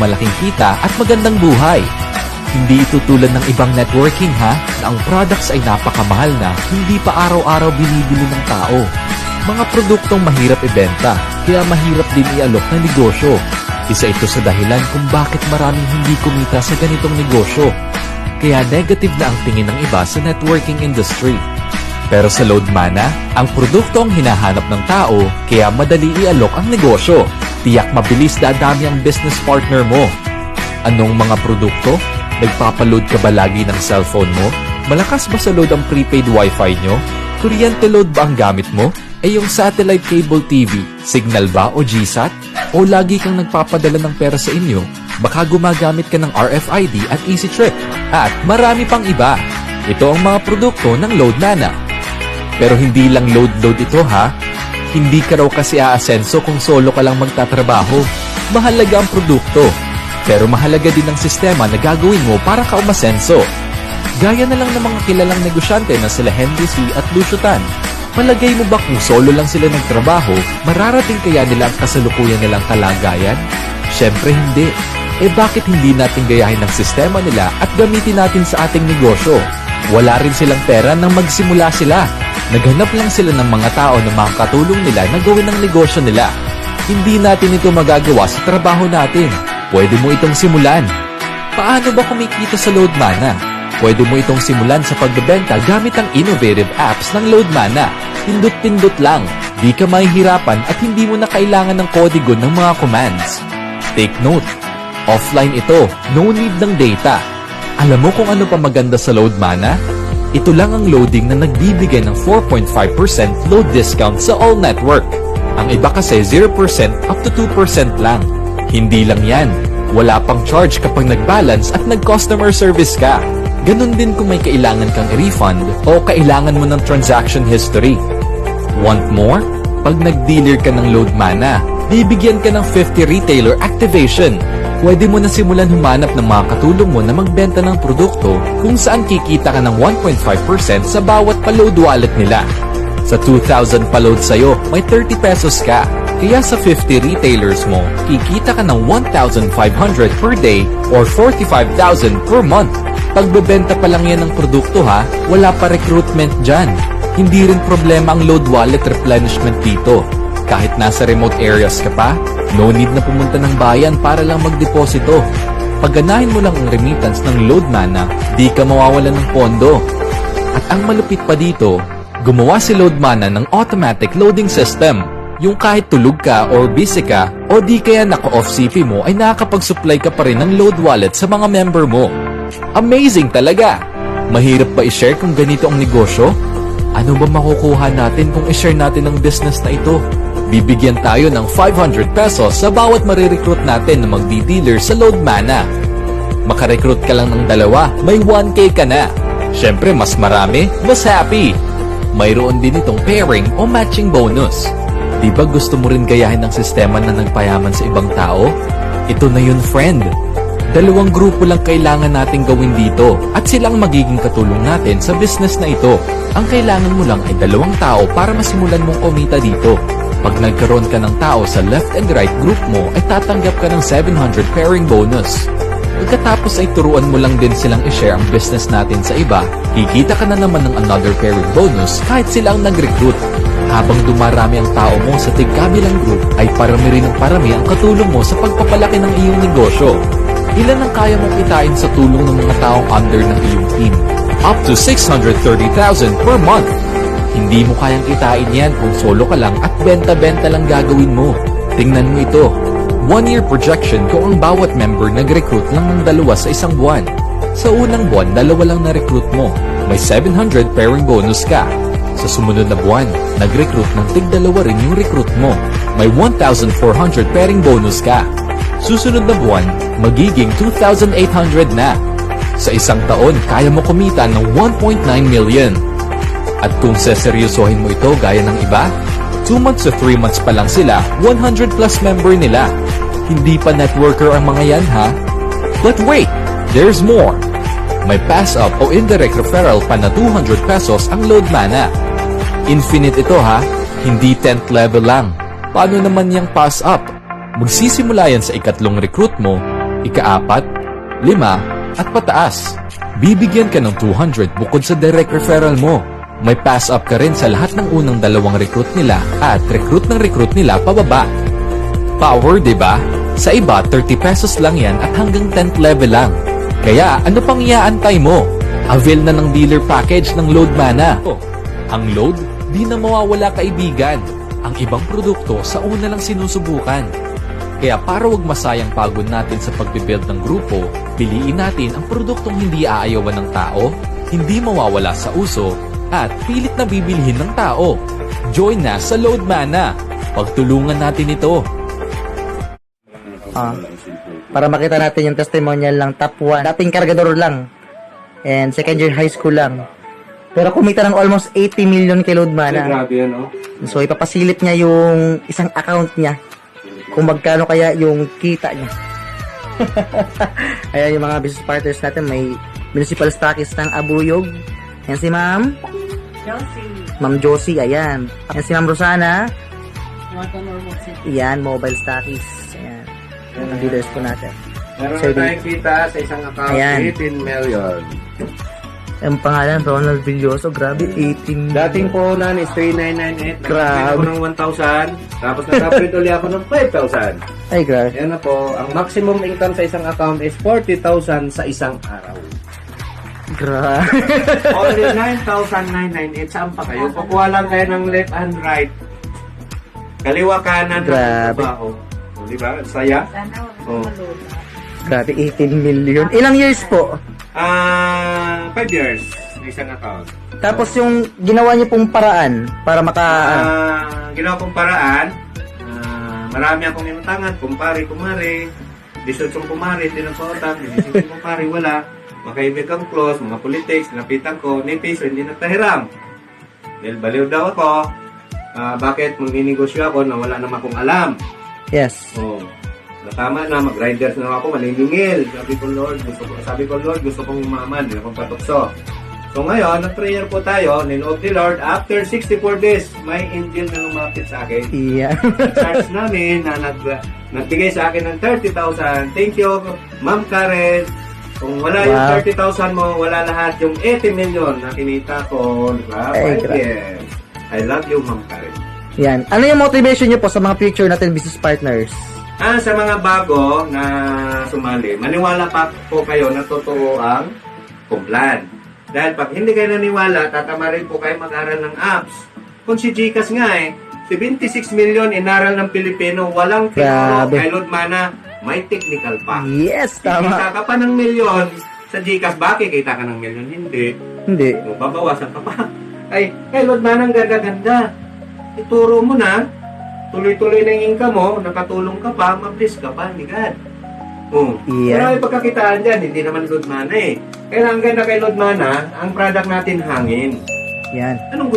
malaking kita at magandang buhay. Hindi ito tulad ng ibang networking na ang products ay napakamahal na hindi pa araw-araw binibili ng tao. Mga produktong mahirap ibenta, kaya mahirap din ialok na negosyo. Isa ito sa dahilan kung bakit maraming hindi kumita sa ganitong negosyo. Kaya negative na ang tingin ng iba sa networking industry. Pero sa Loadmana, ang produkto ang hinahanap ng tao, kaya madali ialok ang negosyo. Tiyak mabilis dadami ang business partner mo. Anong mga produkto? Nagpapaload ka ba lagi ng cellphone mo? Malakas ba sa load ang prepaid wifi nyo? Kuryente load ba ang gamit mo? Yung satellite cable TV, signal ba o GSAT? O lagi kang nagpapadala ng pera sa inyo? Baka gumagamit ka ng RFID at EasyTrip. At marami pang iba. Ito ang mga produkto ng Loadmana. Pero hindi lang load ito Hindi ka raw kasi aasenso kung solo ka lang magtatrabaho. Mahalaga ang produkto. Pero mahalaga din ang sistema na gagawin mo para ka umasenso. Gaya na lang ng mga kilalang negosyante na sila Henry C. at Lucio Tan. Palagay mo ba kung solo lang sila nagtrabaho, mararating kaya nila ang kasalukuyan nilang kalagayan? Syempre hindi. Bakit hindi natin gayahin ang sistema nila at gamitin natin sa ating negosyo? Wala rin silang pera nang magsimula sila. Naghanap lang sila ng mga tao na makakatulong nila na gawin ang negosyo nila. Hindi natin ito magagawa sa trabaho natin. Pwede mo itong simulan. Paano ba kumikita sa Loadmana? Pwede mo itong simulan sa pagbebenta gamit ang innovative apps ng Loadmana. Pindot-pindot lang. Di ka mahihirapan at hindi mo na kailangan ng kodigo ng mga commands. Take note. Offline ito. No need ng data. Alam mo kung ano pa maganda sa Loadmana? Ito lang ang loading na nagbibigay ng 4.5% load discount sa all network. Ang iba kasi 0% up to 2% lang. Hindi lang yan. Wala pang charge kapag nag-balance at nag-customer service ka. Ganun din kung may kailangan kang i-refund o kailangan mo ng transaction history. Want more? Pag nag-dealer ka ng Loadmana, bibigyan ka ng 50 retailer activation. Pwede mo na simulan humanap ng mga katulong mo na magbenta ng produkto kung saan kikita ka ng 1.5% sa bawat pa-load wallet nila. Sa 2,000 pa-load sa'yo, may 30 pesos ka. Kaya sa 50 retailers mo, kikita ka ng 1,500 per day or 45,000 per month. Pagbebenta pa lang yan ng produkto wala pa recruitment dyan. Hindi rin problema ang load wallet replenishment dito. Kahit nasa remote areas ka pa, no need na pumunta ng bayan para lang magdeposito. Pagganahin mo lang ang remittance ng Loadmana, di ka mawawalan ng pondo. At ang malupit pa dito, gumawa si Loadmana ng automatic loading system. Yung kahit tulog ka or busy ka o di kaya naka-off CP mo ay nakakapag-supply ka pa rin ng load wallet sa mga member mo. Amazing talaga! Mahirap ba i-share kung ganito ang negosyo? Ano ba makukuha natin kung i-share natin ang business na ito? Bibigyan tayo ng 500 pesos sa bawat marirecruit natin na magdi-dealer sa Loadmana. Makarecruit ka lang ng 2, may 1K ka na. Syempre mas marami, mas happy. Mayroon din itong pairing o matching bonus. Di ba gusto mo rin gayahin ang sistema na nagpayaman sa ibang tao? Ito na yun, friend. 2 grupo lang kailangan nating gawin dito at silang magiging katulong natin sa business na ito. Ang kailangan mo lang ay 2 tao para masimulan mong kumita dito. Pag nagkaroon ka ng tao sa left and right group mo ay tatanggap ka ng 700 pairing bonus. Pagkatapos ay turuan mo lang din silang i-share ang business natin sa iba, kikita ka na naman ng another pairing bonus kahit sila ang nag-recruit. Habang dumarami ang tao mo sa tigkabilang group, ay parami rin ang parami ang katulong mo sa pagpapalaki ng iyong negosyo. Ilan ang kaya mong kitain sa tulong ng mga taong under ng iyong team? Up to 630,000 per month. Hindi mo kayang kitain yan kung solo ka lang at benta-benta lang gagawin mo. Tingnan mo ito. 1-year projection kung ang bawat member nag-recruit lang ng 2 sa isang buwan. Sa unang buwan, 2 lang na-recruit mo. May 700 pairing bonus ka. Sa sumunod na buwan, nag-recruit ng tig-2 rin yung recruit mo. May 1,400 pairing bonus ka. Susunod na buwan, magiging 2,800 na. Sa isang taon, kaya mo kumita ng 1.9 million. At kung seseryosohin mo ito gaya ng iba, 2 months to 3 months pa lang sila, 100 plus member nila. Hindi pa networker ang mga yan But wait, there's more. May pass up o indirect referral pa na 200 pesos ang Loadmana. Infinite ito hindi 10th level lang. Paano naman yung pass up? Magsisimula yan sa ikatlong recruit mo, Ika-4, 5, at pataas. Bibigyan ka ng 200 bukod sa direct referral mo. May pass up ka rin sa lahat ng unang 2 recruit nila at recruit ng recruit nila pababa. Power, di ba? Sa iba, 30 pesos lang yan at hanggang 10th level lang. Kaya ano pang iaantay mo? Avail na ng dealer package ng Loadmana. Ang load, di na mawawala kaibigan. Ang ibang produkto sa una lang sinusubukan. Kaya para wag masayang pagod natin sa pagbibuild ng grupo, piliin natin ang produktong hindi aayawan ng tao, hindi mawawala sa uso, at pilit na bibilhin ng tao. Join na sa Loadmana. Pagtulungan natin ito. Para makita natin yung testimonial lang, top 1. Dating kargador lang. And second year high school lang. Pero kumita ng almost 80 million kay Loadmana. Grabe yan, oh. So ipapasilip niya yung isang account niya. Kung magkano kaya yung kita niya. Ayan yung mga business partners natin. May municipal stockist ng Abuyog. Ayan si Ma'am Ma'am Josie, ayan. Ayan si Ma'am Rosana. Ayan, mobile stockist. Ayan. Ayan ang leaders po natin. Meron Sir, na tayong kita sa isang account, Ayan. 18 million. Ang pangalan, Ronald Villoso. Grabe, 18. Dating po na is 3998. Grabe. Ako ng 1,000. Tapos nag-upgrade ulit ako ng 5,000. Ay, grabe. Yan na po. Ang maximum income sa isang account is 40,000 sa isang araw. Grabe. Only 9,998. Saan pa kayo? Kukuha lang kayo ng left and right. Kaliwa kanan. Grabe. O, diba? Saya? Oh. Grabe, 18 million. Ilang years po? 5 years na isang account. Tapos yung ginawa niyo pong paraan para Ginawa kong paraan, marami akong inutangan, kumpare, kumare, 18 kumare, hindi na pautang, 18 kumpare, wala. Makaibig ang close, mga politics, napitan ko, ni piso, hindi nagtahiram. Dahil baliw daw ako, bakit magninegosyo ako na wala naman akong alam. Yes. Oh, tama na, mag-riders na ako, maningingil. Sabi ko, Lord, gusto kong umaman, hindi akong patukso. So ngayon, nag-prayer po tayo, ninoob ni Lord, after 64 days, may angel na lumapit sa akin. Yeah. Charge namin na nagbigay sa akin ng 30,000. Thank you, Ma'am Karen. Kung wala yung 30,000 mo, wala lahat yung 80 million na kinita ko. Diba? Ay, Yes. I love you, Ma'am Karen. Yan. Ano yung motivation niyo po sa mga future natin business partners? Sa mga bago na sumali, maniwala pa po kayo na totoo ang kumplan. Dahil pag hindi kayo naniwala, tatama rin po kayo mag-aral ng apps. Kung si Gcash nga 76 million inaral ng Pilipino, walang tinuro Grabe. kay Loadmana, may technical pa. Yes, Kita tama. ka pa ng milyon sa Gcash, bakit kita ka ng milyon? Hindi. Hindi. Kung babawasan ka pa. Ay, kay Loadmana ang ganda-ganda. Ituro mo na, tuloy-tuloy na yung income mo, nakatulong ka pa, mabilis ka pa, ni God. Yeah. Pero may pagkakitaan dyan, hindi naman Loadmana Kaya ang ganda kay Loadmana, ang product natin hangin. Yan. Anong